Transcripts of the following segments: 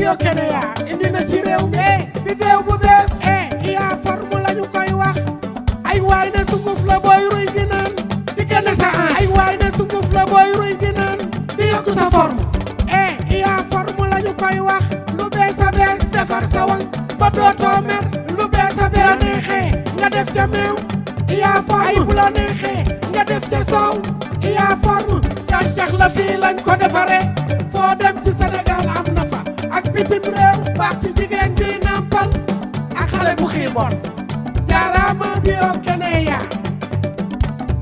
Bio Kenya indi na ci réew mi bidéew bu bees yaa forme lañu koy wax ay waay ne sunguf la booy ruy di naan di génne sa ange ay waay ne sunguf la booy ruy di naan di yokk sa forme yaa forme lañu koy wax lu bees a bees defar sa wang ba dootoo mer lu bees a bees la neexee nga def ca meew yaa forme ay bu la neexee nga def ca soow yaa forme gàncax la fii lañ ko defaree foo dem ci Sénégal am na fa ak bitim réew baax ci jigéen bi nampal ak xale bu xiiboon jaaraama Bio Kenya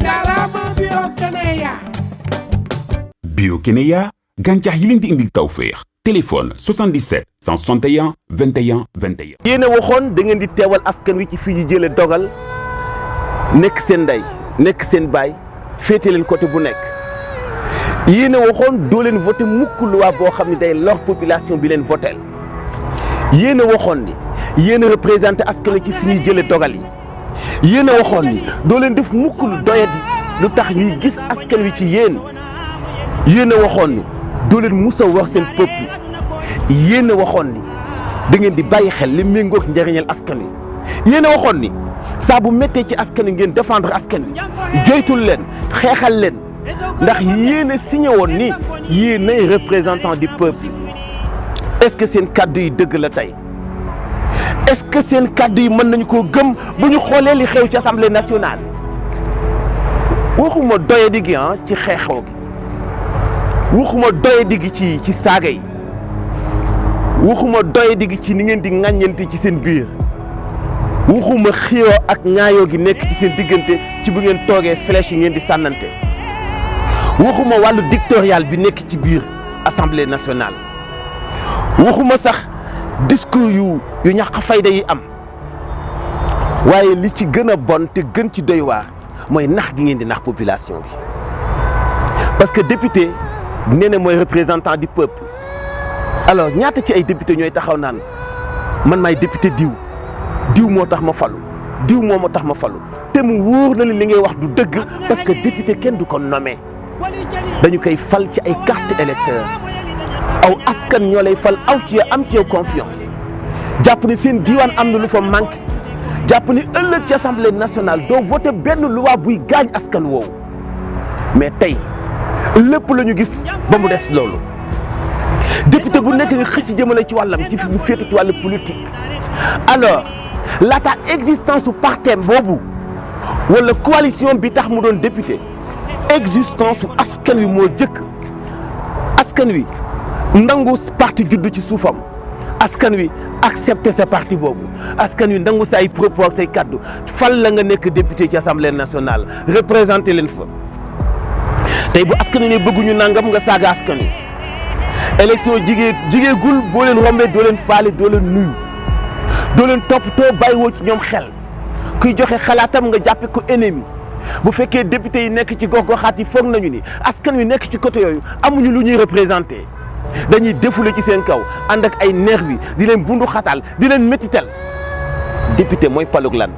jaaraama Bio Kenya. Bio Kenya gàncax yi leen di indil tawféex téléphone 77 161 21 21. yéen a waxoon da ngeen di teewal askan wi ci fi ñu jëlee dogal nekk seen ndey nekk seen baay féete leen côté bu nekk yéen a waxoon doo leen voté mukk loi boo xam ne day lor population bi leen votel yéen a waxoon ni yéen a représenté askan wi ci fi ñuy jëlee dogal yi yéen a waxoon ni doo leen def mukk lu doyadi lu tax ñuy gis askan wi ci yéen yéen a waxoon ni doo leen musa wax seen peuple yéen a waxoon ni da ngeen di bàyyi xel li méngoog njëriñal askan wi yéen a waxoon ni saa bu méttee ci askan wi ngeen défendre askan wi joytul leen xeexal leen ndax yéen a signé woon ni yéen ay représentant du peuple est-ce que seen kàddu yi dëgg la tey est-ce que seen kàddu yi mën nañu koo gëm bu ñu xoolee li xew ci assemblée nationale waxuma doyadi gi ci xeexoo gi waxuma doyadi gi ci saaga yi waxuma doyadi gi ci ni ngeen di ŋàññante ci seen biir waxuma xiyoo ak ŋaayoo gi nekk ci seen diggante ci bu ngeen toogee flèche yi ngeen di sànnante waxuma wàllu dictatorial bi nekk ci biir assemblée nationale waxuma sax discours yu ñàkk fayda yi am waaye li ci gën a bon te gën ci doy waar mooy nax gi ngeen di nax population bi parce que député nee na mooy représentant du peuple alors ñaata ci ay député ñooy taxaw naan man maay député diw moo tax ma falu diw moo tax ma falu te mu wóor na li ngay wax du dëgg parce que député kenn du ko nommé dañu koy fal ci ay carte électeur aw askan ñoo lay fal aw ci am ci yow confiance jàpp ni seen diwaan am na lu fa manqué jàpp ni ëllëg ci assemblée nationale doo voté benn loi buy gaañ askan woowu mais tey lépp la ñu gis ba mu des loolu député bu nekk nga xëcc jëmale ci wàllam ci fi mu féete ci wàllu politique alors laata existence su partem boobu wala coalition bi tax mu doon député existence su askan wi moo jëkk askan wi nangu parti juddu ci suufam askan wi accepté sa parti boobu askan wi nangu sa ay propos ak say kaddu fal la nga nekk député ci assemblée nationale représenté leen fa tey bu askan wi ne bëgguñu nangam nga saaga askan wi élection jigeegul boo leen rombee doo leen faale doo leen nuyu doo leen toppatoo bàyyiwoo ci ñoom xel kuy joxe xalaatam nga jàppe ko ennemi bu fekkee député yi nekk ci gox-goxaat yi foog nañu ni askan wi nekk ci côté yooyu amuñu lu ñuy représenté dañuy défulé ci seen kaw ànd ak ay nervi di leen bundu xatal di leen métital député mooy palug lan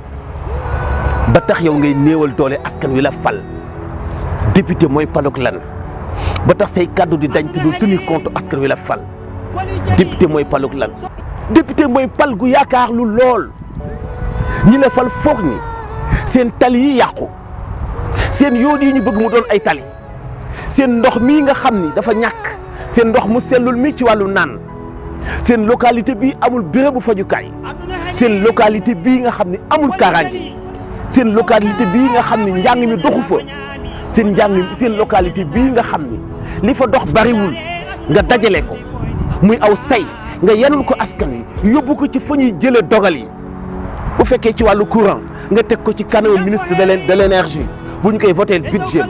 ba tax yow ngay néewal doole askan wi la fal député mooy palug lan ba tax say kàddu di dañ te doo tenir compte askan wi la fal député mooy palug lan député mooy pal gu yaakaar lu lool ñi la fal foog ni seen tali yi yàqu seen yoon yi ñu bëgg mu doon ay tali seen ndox mii nga xam ni dafa ñàkk seen ndox mu sellul mi ci wàllu naan seen localité bii amul bérébu fajukaay seen localité bii nga xam ni amul kaaraange seen localité bii nga xam ni njàng mi doxu fa seen localité bii nga xam ni li fa dox bariwul nga dajale ko muy aw say nga yanul ko askan wi yóbbu ko ci fa ñuy jëlee dogal yi bu fekkee ci wàllu courant nga teg ko ci kanamu ministre de l'énergie bu ñu koy voté budget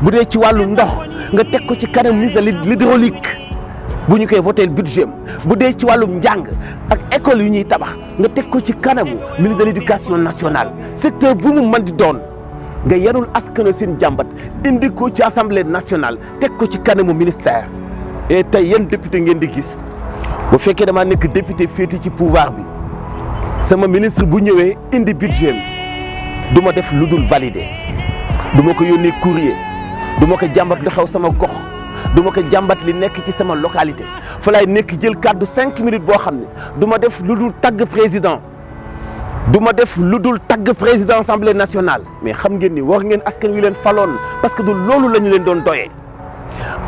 bu dee ci wàllu ndox nga teg ko ci kanamu ministre de l'hydraulique bu ñu koy voté budget bu dee ci wàllum njàng ak école yu ñuy tabax nga teg ko ci kanamu ministre de l'éducation nationale secteur bu mu mën di doon nga yanul askan seen jàmbat indi ko ci assemblée nationale teg ko ci kanamu ministère et tey yéen député ngeen di gis bu fekkee damaa nekk député féeti ci pouvoir bi sama ministre bu ñëwee indi budget du ma def lu dul valider du ma ko yónnee courrier du ma ko jàmbat lu xew sama gox du ma ko jàmbat li nekk ci sama localité fa laay nekk jël kàddu 5 minutes boo xam ne du ma def lu dul tagg président du ma def lu dul tagg président assemblée nationale mais xam ngeen ni war ngeen askan wi leen faloon parce que du loolu la ñu leen doon doyee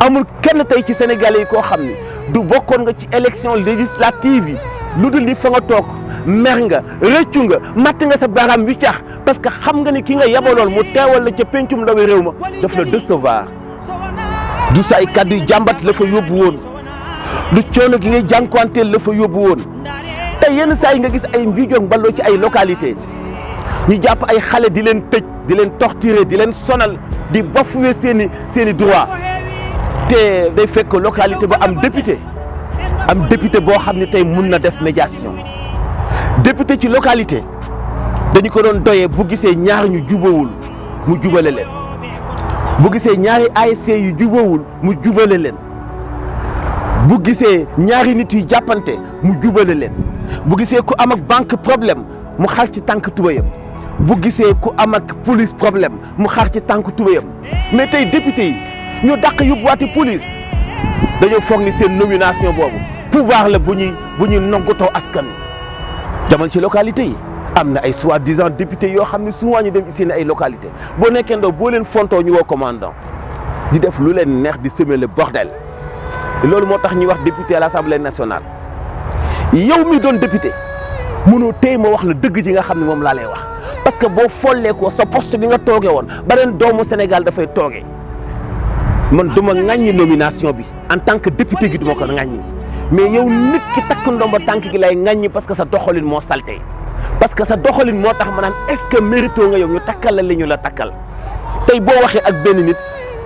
amul kenn tey ci sénégalais yi koo xam ni du bokkoon nga ci élection législative yi lu dul ni fa nga toog mer nga rëccu nga matt nga sa baaraam wi cax parce que xam nga ni ki nga yabaloon mu teewal la ca pencum ndawi réew ma daf la décevoir du sa ay kàddu yu jàmbat la fa yóbbu woon du coono gi ngay jànkuwanteel la fa yóbbu woon tey yenn saa yi nga gis ay mbiijoog mballoo ci ay localité ñu jàpp ay xale di leen tëj di leen torturer di leen sonal di bafouer seeni droit te day fekk localité ba am député boo xam ne tey mun na def médiation député ci localité dañu ko doon doyee bu gisee ñaar ñu jubawul mu jubale leen bu gisee ñaari ASC yu jubawul mu jubale leen bu gisee ñaari nit yu jàppante mu jubale leen bu gisee ku am ak banque problème mu xar ci tànk tubayam bu gisee ku am ak police problème mu xar ci tànk tubayam mais tey député yi ñu dàq yóbbuwaati police dañoo foog ni seen nomination boobu pouvoir la bu ñuy nongatoo askan jamal ci localité yi am na ay soi-disant député yoo xam ne souvent ñu dem ci seen ay localité boo nekkee ndaw boo leen fontoo ñu woo commandant di def lu leen neex di semer le bordel loolu moo tax ñuy wax député à l'Assemblée nationale yow mi doon député mënoo tey ma wax la dëgg ji nga xam ne moom laa lay wax parce que boo follee ko sa poste bi nga toogee woon beneen doomu Sénégal dafay toogee man duma ŋàññi nomination bi en tant que député gi duma ko ŋàññi mais yow nit ki takk ndomba tànk gi lay ŋàññi parce que sa doxalin moo salté parce que sa doxalin moo tax ma naan est-ce que mérito nga yow ñu takkal la li ñu la takkal tey boo waxee ak benn nit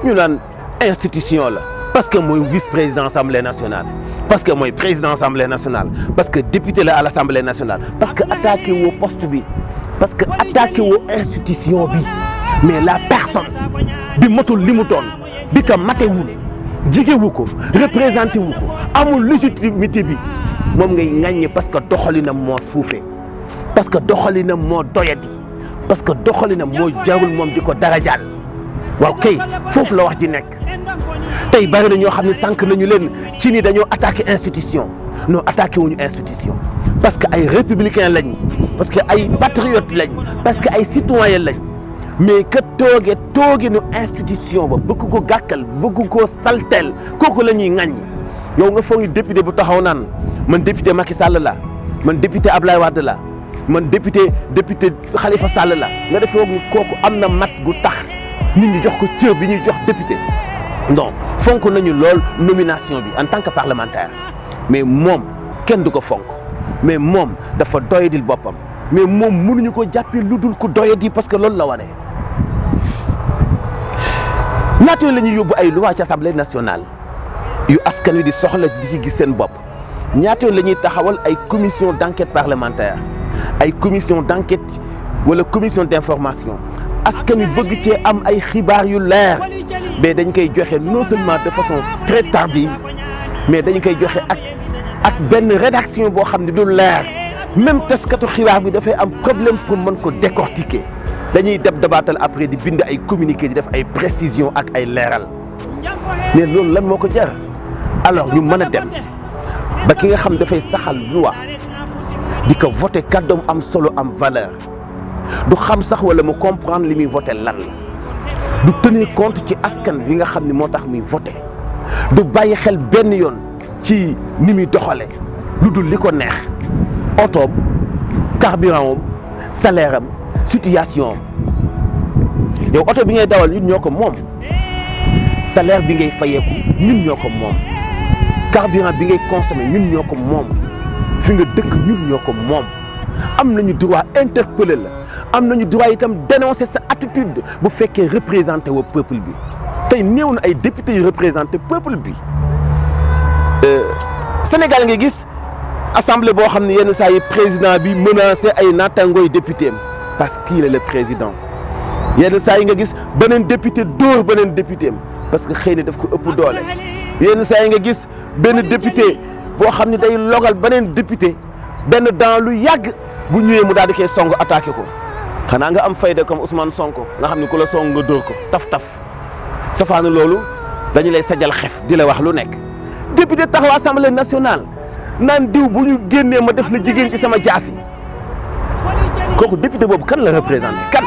ñu naan institution la parce que mooy vice-président assemblée nationale parce que mooy président assemblée nationale parce que député la à l'assemblée nationale parce que attaqué woo poste bi parce que attaqué woo institution bi mais la personne bi matul li mu doon bi ka matewul jigewu ko représenté wu ko amul légitimité bi moom ngay ŋàññi parce que doxalinam moo suufee parce que doxalinam moo doyadi parce que doxalinam moo jarul moom di ko darajaal waaw kay foofu la wax ji nekk tey bari na ñoo xam ne sànq nañu leen ci ni dañoo attaqué institution non attaqué wuñu institution parce que ay républicain lañ parce que ay patriote lañ parce que ay citoyen lañ mais que tooginu institution ba bëgg ko gàkkal bëgg ko salteel kooku la ñuy ŋaññi yow nga foog ni député bu taxaw naan man député Macky Sall la man député Ablaye Wade la man député Khalifa Sall la nga def foog ni kooku am na mat gu tax nit ñi jox ko cër bi ñuy jox député non fonk nañu lool nomination bi en tant que parlementaire mais moom kenn du ko fonk mais moom dafa doyadil boppam mais moom mënuñu ko jàppee lu dul ko doyadi parce que loolu la wane. ñaata yoon la ñuy yóbbu ay loi ci assemblée nationale yu askan wi di soxla di ci gis seen bopp ñaata yoon la ñuy taxawal ay commission d'enquête parlementaire ay commission d'enquête wala commission d'information askan wi bëgg cee am ay xibaar yu leer mais dañ koy joxe non seulement de façon très tardive mais dañ koy joxe ak benn rédaction boo xam ne du leer même taskatu xibaar bi dafay am problème pour mën ko décortiquer dañuy dabaatal après di bind ay communiqué di def ay précision ak ay leeral mais loolu lan moo ko jar alors ñu mën a dem ba ki nga xam dafay saxal loi di ko voter kàddoom am solo am valeur du xam sax wala mu comprendre li muy voter lan la du tenir compte ci askan wi nga xam ne moo tax muy voter du bàyyi xel benn yoon ci ni muy doxale lu dul li ko neex otoom carburant am salaire am situation am yow oto bi ngay dawal ñun ñoo ko moom salaire bi ngay fayeeku ñun ñoo ko moom carburant bi ngay consommer ñun ñoo ko moom fi nga dëkk ñun ñoo ko moom am nañu droit interpeller la am nañu droit itam dénoncer sa attitude bu fekkee représenté wa peuple bi tey néew na ay députés yu représenté peuple bi Sénégal nga gis assemblée boo xam ne yenn saa yi président bi menacé ay nattangooy député am parce qu'il est le président yenn saa yi nga gis beneen député dóor beneen député am parce que xëy na daf ko ëpp doole yenn saa yi nga gis benn député boo xam ne day logal beneen député benn dans lu yàgg bu ñëwee mu daal di koy song attaqué ko xanaa nga am fayda comme Ousmane Sonko nga xam ne ku la song nga dóor ko taf-taf safaanu loolu dañu lay sajal xef di la wax lu nekk député taxaw assemblée nationale naan diw bu ñu génnee ma def la jigéen ci sama jaas yi kooku député boobu kan la représenté kan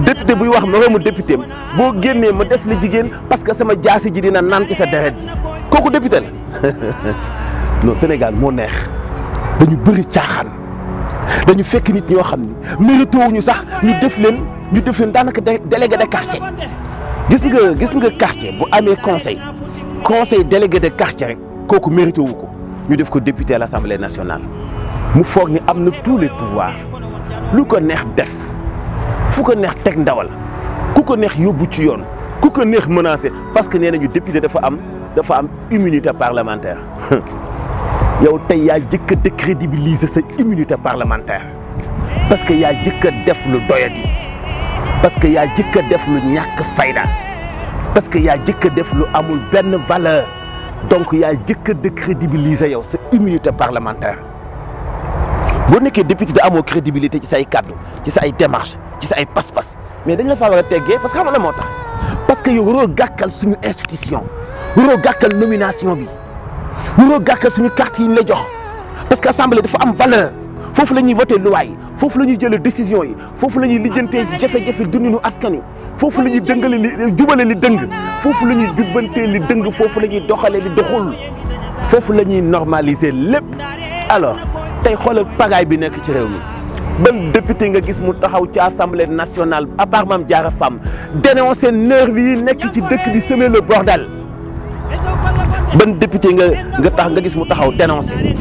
député buy wax moroomu député boo génnee ma def la jigéen parce que sama jaasi ji dina naan ci sa deret ji kooku député la non Sénégal moo neex dañu bëri caaxaan dañu fekk nit ñoo xam ni mérité wuñu sax ñu def leen daanaka délégué de quartier gis nga quartier bu amee conseil délégué de quartier rek kooku mérité wu ko ñu def ko député à l'Assemblée nationale mu foog ni am na tous les pouvoirs lu ko neex def fu ko neex teg ndawal ku ko neex yóbbu ci yoon ku ko neex menacé parce que nee nañu député dafa am immunité parlementaire yow tey yaa jëkk a décrédibiliser sa immunité parlementaire parce que yaa jëkk a def lu doyadi parce que yaa jëkk a def lu ñàkk fayda parce que yaa jëkk a def lu amul benn valeur donc yaa jëkk a décrédibiliser yow sa immunité parlementaire boo nekkee député da amoo crédibilité ci say kàddu ci sa ay démarche ci sa ay pas-pas mais dañ la faa war a teggee parce que xam nga la moo tax parce que yow waroo gàkkal suñu institution waroo gàkkal nomination bi waroo gàkkal suñu carte yi ñu la jox parce que assemblée dafa am valeur foofu la ñuy voté loi yi foofu la ñuy jëlee décision yi foofu la ñuy lijjantee jafe-jafe dundinu askan wi foofu la ñuy dëngale li jubale li dëng foofu la ñuy jubbantee li dëng foofu la ñuy doxalee li doxul foofu la ñuy normaliser lépp alors tey xoolal pagaay bi nekk ci réew mi ban député nga gis mu taxaw ci assemblée nationale à part Mame Diarra Fam dénoncer nervi yi nekk ci dëkk bi semer le bordel ban député nga gis mu taxaw dénoncer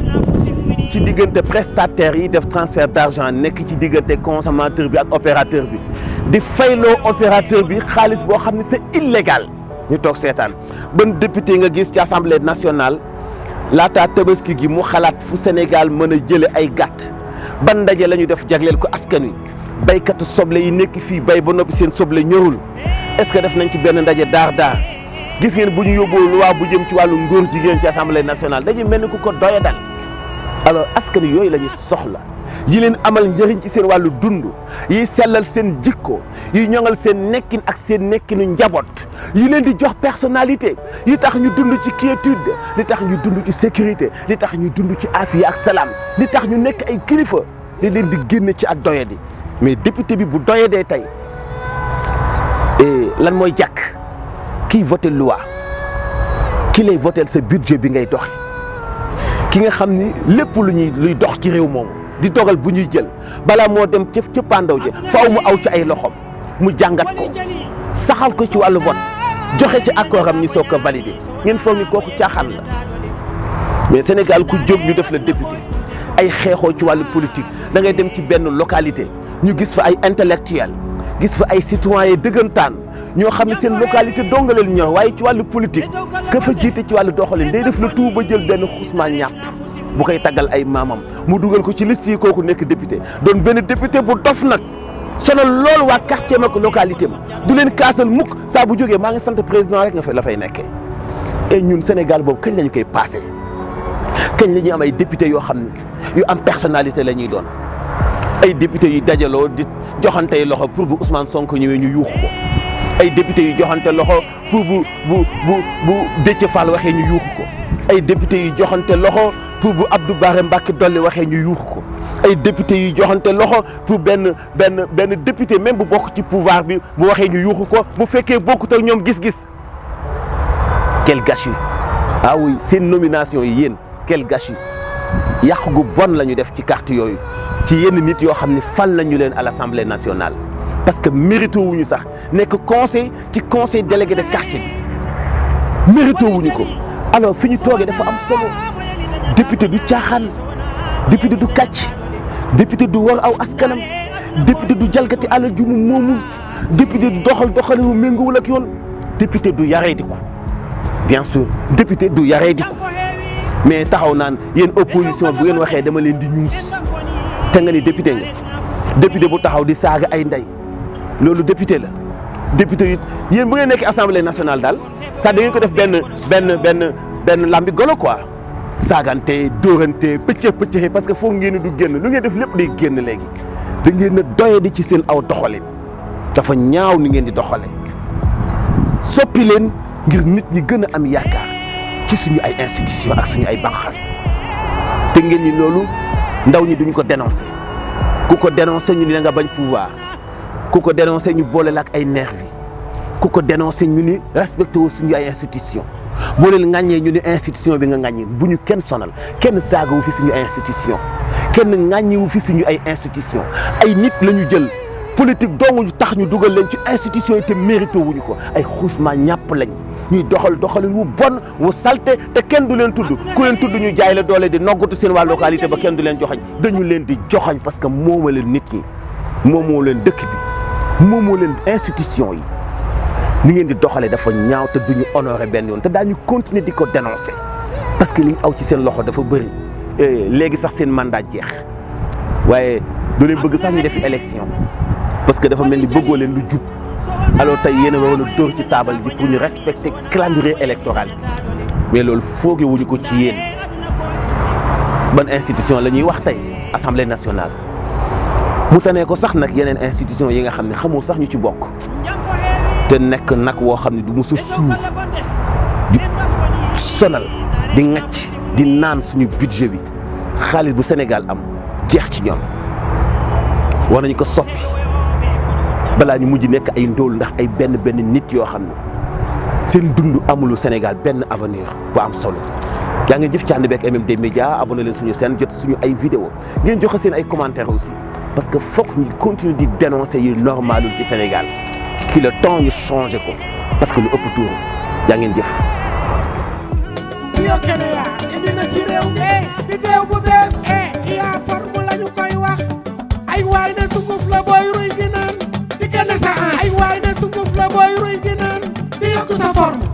ci diggante prestataires yi def transfert d'argent nekk ci diggante consommateur bi ak opérateur bi di fayloo opérateur bi xaalis boo xam ne c'est illégal ñu toog seetaan ban député nga gis ci assemblée nationale laataa tabaski gi mu xalaat fu Sénégal mën a jële ay gàtt ban ndaje la ñu def jagleel ko askan wi baykatu soble yi nekk fii bay ba noppi seen soble ñorul est-ce que def nañ ci benn ndaje daar gis ngeen bu ñu yóbboo loi bu jëm ci wàllu ngóor jigéen ci assemblée nationale dañuy mel ni ku ko doya dal alors askan yooyu la ñu soxla yi leen amal njëriñ ci seen wàllu dund yi sellal seen jikko yi ñoŋal seen nekkin ak seen nekkinu njaboot yi leen di jox personnalité yi tax ñu dund ci quiétude li tax ñu dund ci sécurité li tax ñu dund ci afiya ak salaam li tax ñu nekk ay kilifa li leen di génn ci ak doyadi mais député bi bu doyadee tey lan mooy jàkk kiy voté loi ki lay voté sa budget bi ngay doxi ki nga xam ni lépp luy dox ci réew moomu di dogal bu ñuy jël balaa moo dem ca pandaw ji faaw mu aw ci ay loxom mu jàngat ko saxal ko ci wàllu vote joxe ci accord am ñu soog ko validé ngeen foog ni kooku caaxaan la mais Sénégal ku jóg ñu def la député ay xeexoo ci wàllu politique da ngay dem ci benn localité ñu gis fa ay intellectuel gis fa ay citoyen dëggantaan ñoo xam ne seen localité dongaleel ñor waaye ci wàllu politique ka fa jiite ci wàllu doxalin day def la tout ba jël benn xusmaa ñàpp bu koy taggal ay maamam mu dugal ko ci liste yi kooku nekk député doon benn député bu dof nag sonal loolu waa quartier ma ko localité ma du leen kaasal mukk saa bu jógee maa ngi sant président rek la fay nekkee et ñun Sénégal boobu kañ lañu koy passé kañ la ñuy am ay député yoo xam ne yu am personnalité la ñuy doon ay député yu dajaloo di joxantey loxo pour bu Ousmane Sonko ñëwee ñu yuuxu ko ay député yu joxante loxo pour bu Déthié Fall waxee ñu yuuxu ko ay député yu joxante loxo pour bu Abdou Bara Mbacké Dolly waxee ñu yuuxu ko ay député yu joxante loxo pour benn député même bu bokk ci pouvoir bi bu waxee ñu yuuxu ko bu fekkee bokkut ak ñoom gis-gis quel gâchis ah oui seen nomination yi yéen quel gâchis yàq gu bon la ñu def ci carte yooyu ci yenn nit yoo xam ne fal nañu leen à l'Assemblée nationale parce que mérito wuñu sax nekk conseil délégué de quartier bi mérito wuñu ko alors fi ñu toogee dafa am solo député du caaxaan député du kàcc député du war aw askanam député du jalgati alal ju mu moomul député du doxal wu méngoowul ak yoon député du yaree diku bien sûr député du yaree diku mais taxaw naan yéen opposition bu ngeen waxee dama leen di ñuus te nga ni député nga député bu taxaw di saaga ay ndey loolu député la député it yéen bu ngeen nekk assemblée nationale daal sax da ngeen ko def benn lambi golo quoi saagante dóorante pëccëxi parce que foog ngeen du génn lu ngeen def lépp day génn léegi da ngeen a doye di ci seen aw doxalin dafa ñaaw ni ngeen di doxale soppi leen ngir nit ñi gën a am yaakaar ci suñu ay institution ak suñu ay banqaas te ngeen ni loolu ndaw ñi duñ ko dénoncer ku ko dénoncer ñu ni da nga bañ pouvoir ku ko dénoncer ñu boole la ak ay nervi ku ko dénoncer ñu ni respecté wu suñu ay institution boo leen ŋàññee ñu ni institution bi nga ŋàññi bu ñu kenn sonal kenn saagawu fi suñu institution kenn ŋàññiwu fi suñu ay institution ay nit la ñu jël politique dong ñu tax ñu dugal leen ci institution yi te mérité wuñu ko ay xuusma ñàpp lañ ñuy doxalin wu bon wu salte te kenn du leen tudd ku leen tudd ñu jaay la doole di noggatu seen waa localité ba kenn du leen joxañ dañu leen di joxañ parce que moomoo leen nit ñi moomoo leen dëkk bi moomoo leen institution yi ni ngeen di doxalee dafa ñaaw te duñu honoré benn yoon te daañu continuer di ko dénoncer parce que li aw ci seen loxo dafa bëri léegi sax seen mandat jeex waaye doo leen bëgg sax ñu defi élection parce que dafa mel ni bëggoo leen lu jub alors tey yéen a waroon a dóor ci taabal ji pour ñu respecter calendrier électoral bi mais loolu fooge wuñu ko ci yéen ban institution la ñuy wax tey assemblée nationale mu tanee ko sax nag yeneen institution yi nga xam ne xamoo sax ñu ci bokk te nekk nag woo xam ne du mos a suur di sonal di ŋacc di naan suñu budget bi xaalis bu Sénégal am jeex ci ñoom war nañu ko soppi balaa ñu mujj nekk ay ndóol ndax ay benn nit yoo xam ne seen dund amulu Sénégal benn avenir bu am solo. yaa ngeen jëf ci ànd beeg MMD Média abonné leen suñu chaîne jot suñu ay vidéo ngeen joxe seen ay commentaires aussi parce que foog ñu continuer di dénoncer yi normalul ci Sénégal ki le temps ñu changé ko parce que lu ëpp tuuru yaa ngeen jëf. Biokénéa indi na ci réew mi bidéew bu bees IA forme lañu koy wax ay waay ne sunguf la booy ruy di naan di génne sa ay waay ne sunguf la booy ruy di naan di yokk sa forme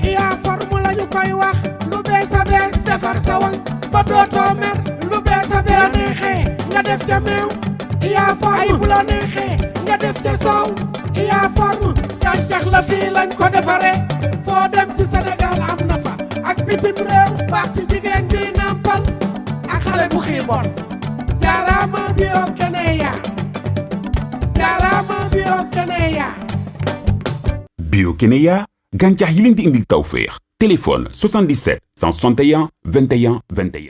IA forme lañu koy wax lu bees a bees defar sa wang ba dootoo mer lu bees a bees neexee nga def ca meew IA forme ay bu la neexee nga def ca soow IA forme gàncax la fii lañ ko defare foo dem ci Sénégal am na fa ak bitim réew baax ci jigéen bi nampal ak xale bu xiibon jaaraama Biokénéa jaaraama Biokénéa. Biokénéa gàncax yi leen di indil tawféex téléphone 77 161 21 21